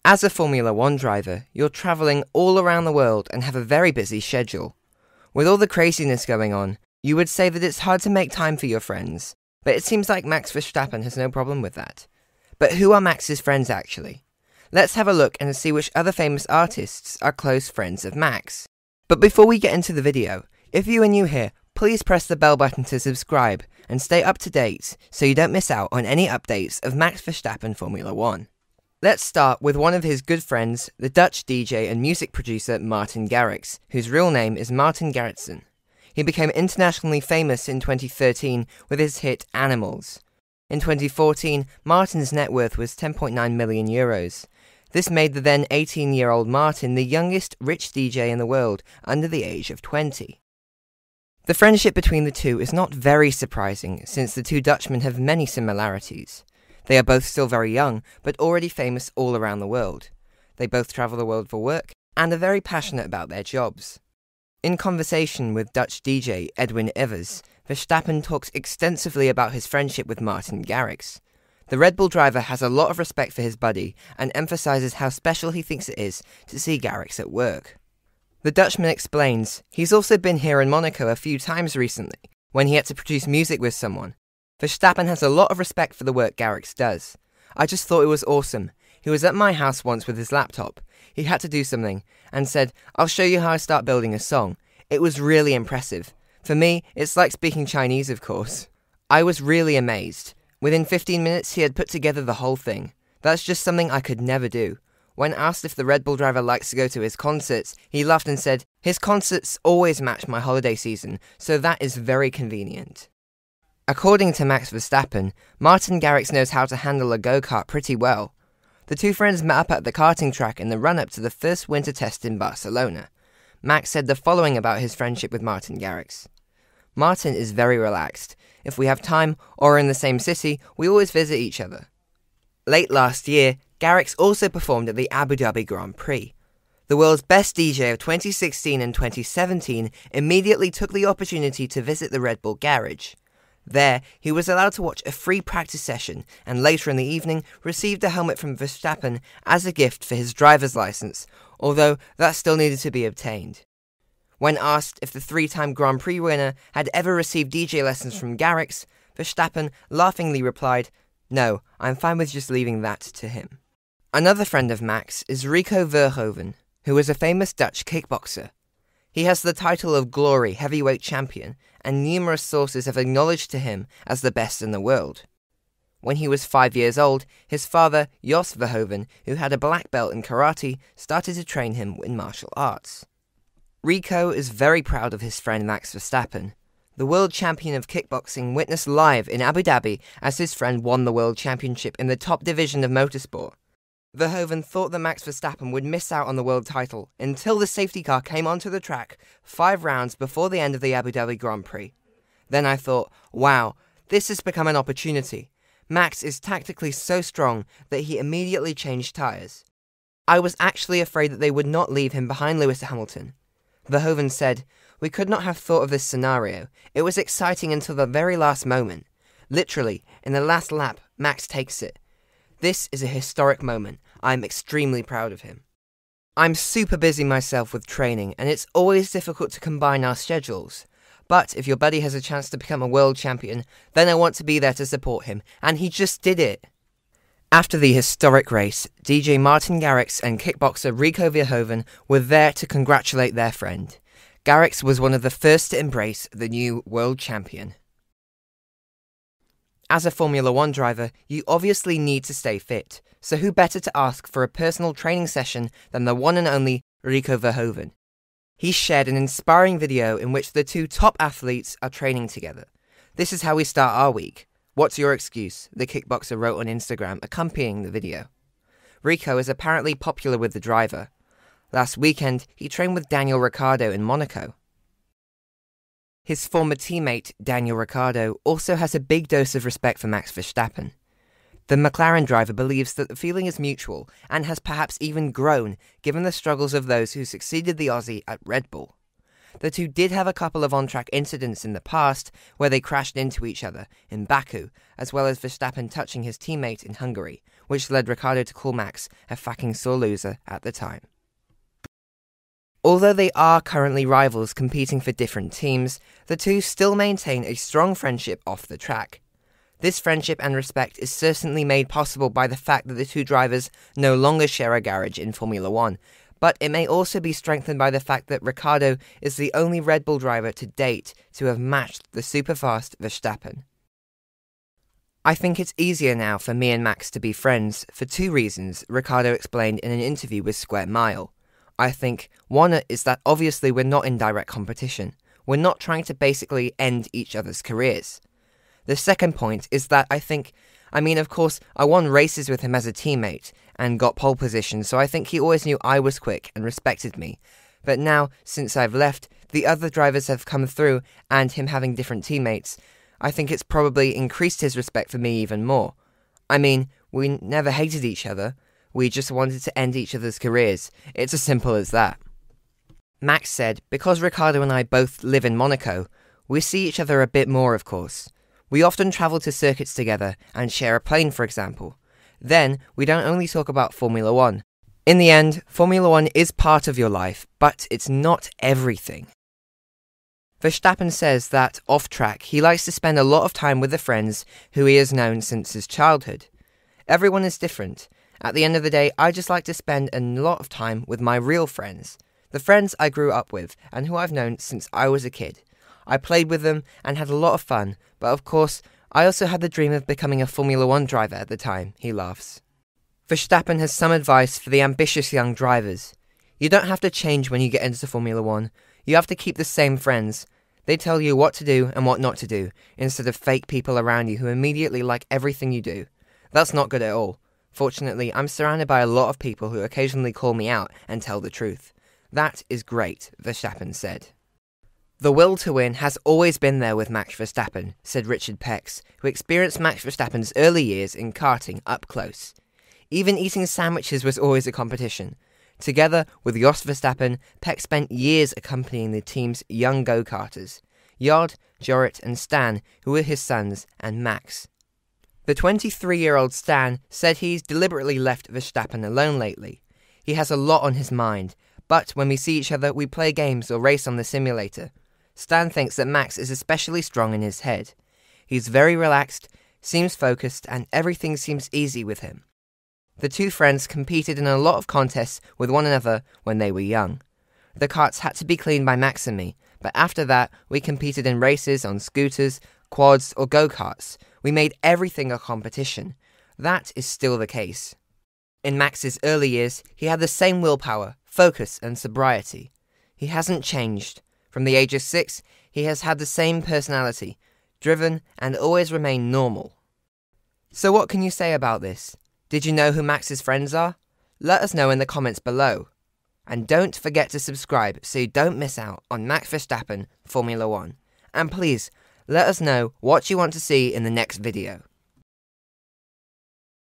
As a Formula 1 driver, you're travelling all around the world and have a very busy schedule. With all the craziness going on, you would say that it's hard to make time for your friends, but it seems like Max Verstappen has no problem with that. But who are Max's friends actually? Let's have a look and see which other famous artists are close friends of Max. But before we get into the video, if you are new here, please press the bell button to subscribe and stay up to date so you don't miss out on any updates of Max Verstappen Formula 1. Let's start with one of his good friends, the Dutch DJ and music producer Martin Garrix, whose real name is Martin Garrixson. He became internationally famous in 2013 with his hit Animals. In 2014, Martin's net worth was €10.9 million. This made the then 18-year-old Martin the youngest rich DJ in the world under the age of 20. The friendship between the two is not very surprising, since the two Dutchmen have many similarities. They are both still very young, but already famous all around the world. They both travel the world for work, and are very passionate about their jobs. In conversation with Dutch DJ Edwin Evers, Verstappen talks extensively about his friendship with Martin Garrix. The Red Bull driver has a lot of respect for his buddy, and emphasises how special he thinks it is to see Garrix at work. The Dutchman explains, he's also been here in Monaco a few times recently, when he had to produce music with someone. Verstappen has a lot of respect for the work Garrix does. I just thought it was awesome. He was at my house once with his laptop. He had to do something, and said, I'll show you how I start building a song. It was really impressive. For me, it's like speaking Chinese, of course. I was really amazed. Within 15 minutes, he had put together the whole thing. That's just something I could never do. When asked if the Red Bull driver likes to go to his concerts, he laughed and said, his concerts always match my holiday season, so that is very convenient. According to Max Verstappen, Martin Garrix knows how to handle a go-kart pretty well. The two friends met up at the karting track in the run-up to the first winter test in Barcelona. Max said the following about his friendship with Martin Garrix. Martin is very relaxed. If we have time or are in the same city, we always visit each other. Late last year, Garrix also performed at the Abu Dhabi Grand Prix. The world's best DJ of 2016 and 2017 immediately took the opportunity to visit the Red Bull garage. There, he was allowed to watch a free practice session and later in the evening received a helmet from Verstappen as a gift for his driver's license, although that still needed to be obtained. When asked if the three-time Grand Prix winner had ever received DJ lessons from Garrix, Verstappen laughingly replied, No, I'm fine with just leaving that to him. Another friend of Max is Rico Verhoeven, who is a famous Dutch kickboxer. He has the title of Glory Heavyweight Champion, and numerous sources have acknowledged to him as the best in the world. When he was 5 years old, his father, Jos Verhoeven, who had a black belt in karate, started to train him in martial arts. Rico is very proud of his friend Max Verstappen. The world champion of kickboxing witnessed live in Abu Dhabi as his friend won the world championship in the top division of motorsport. Verhoeven thought that Max Verstappen would miss out on the world title until the safety car came onto the track 5 rounds before the end of the Abu Dhabi Grand Prix. Then I thought, wow, this has become an opportunity. Max is tactically so strong that he immediately changed tyres. I was actually afraid that they would not leave him behind Lewis Hamilton. Verhoeven said, We could not have thought of this scenario. It was exciting until the very last moment. Literally, in the last lap, Max takes it. This is a historic moment. I'm extremely proud of him. I'm super busy myself with training, and it's always difficult to combine our schedules. But if your buddy has a chance to become a world champion, then I want to be there to support him, and he just did it. After the historic race, DJ Martin Garrix and kickboxer Rico Verhoeven were there to congratulate their friend. Garrix was one of the first to embrace the new world champion. As a Formula 1 driver, you obviously need to stay fit, so who better to ask for a personal training session than the one and only Rico Verhoeven? He shared an inspiring video in which the two top athletes are training together. This is how we start our week. What's your excuse? The kickboxer wrote on Instagram, accompanying the video. Rico is apparently popular with the driver. Last weekend, he trained with Daniel Ricciardo in Monaco. His former teammate, Daniel Ricciardo, also has a big dose of respect for Max Verstappen. The McLaren driver believes that the feeling is mutual and has perhaps even grown given the struggles of those who succeeded the Aussie at Red Bull. The two did have a couple of on-track incidents in the past where they crashed into each other in Baku, as well as Verstappen touching his teammate in Hungary, which led Ricciardo to call Max a fucking sore loser at the time. Although they are currently rivals competing for different teams, the two still maintain a strong friendship off the track. This friendship and respect is certainly made possible by the fact that the two drivers no longer share a garage in Formula 1, but it may also be strengthened by the fact that Ricciardo is the only Red Bull driver to date to have matched the super-fast Verstappen. I think it's easier now for me and Max to be friends for two reasons Ricciardo explained in an interview with Square Mile. I think one is that obviously we're not in direct competition. We're not trying to basically end each other's careers. The second point is that of course, I won races with him as a teammate and got pole position, so I think he always knew I was quick and respected me. But now, since I've left, the other drivers have come through, and him having different teammates, I think it's probably increased his respect for me even more. We never hated each other. We just wanted to end each other's careers. It's as simple as that. Max said, because Ricciardo and I both live in Monaco, we see each other a bit more, of course. We often travel to circuits together and share a plane, for example. Then, we don't only talk about Formula 1. In the end, Formula 1 is part of your life, but it's not everything. Verstappen says that, off-track, he likes to spend a lot of time with the friends who he has known since his childhood. Everyone is different. At the end of the day, I just like to spend a lot of time with my real friends. The friends I grew up with, and who I've known since I was a kid. I played with them and had a lot of fun, but of course, I also had the dream of becoming a Formula 1 driver at the time, he laughs. Verstappen has some advice for the ambitious young drivers. You don't have to change when you get into Formula 1. You have to keep the same friends. They tell you what to do and what not to do, instead of fake people around you who immediately like everything you do. That's not good at all. Fortunately, I'm surrounded by a lot of people who occasionally call me out and tell the truth. That is great, Verstappen said. The will to win has always been there with Max Verstappen, said Richard Pex, who experienced Max Verstappen's early years in karting up close. Even eating sandwiches was always a competition. Together with Jos Verstappen, Pex spent years accompanying the team's young go-karters, Jod, Jorrit and Stan, who were his sons, and Max. The 23-year-old Stan said he's deliberately left Verstappen alone lately. He has a lot on his mind, but when we see each other, we play games or race on the simulator. Stan thinks that Max is especially strong in his head. He's very relaxed, seems focused, and everything seems easy with him. The two friends competed in a lot of contests with one another when they were young. The karts had to be cleaned by Max and me, but after that, we competed in races on scooters, quads, or go-karts. We made everything a competition. That is still the case. In Max's early years, he had the same willpower, focus, and sobriety. He hasn't changed. From the age of 6, he has had the same personality, driven, and always remained normal. So what can you say about this? Did you know who Max's friends are? Let us know in the comments below. And don't forget to subscribe so you don't miss out on Max Verstappen Formula 1. And please, let us know what you want to see in the next video.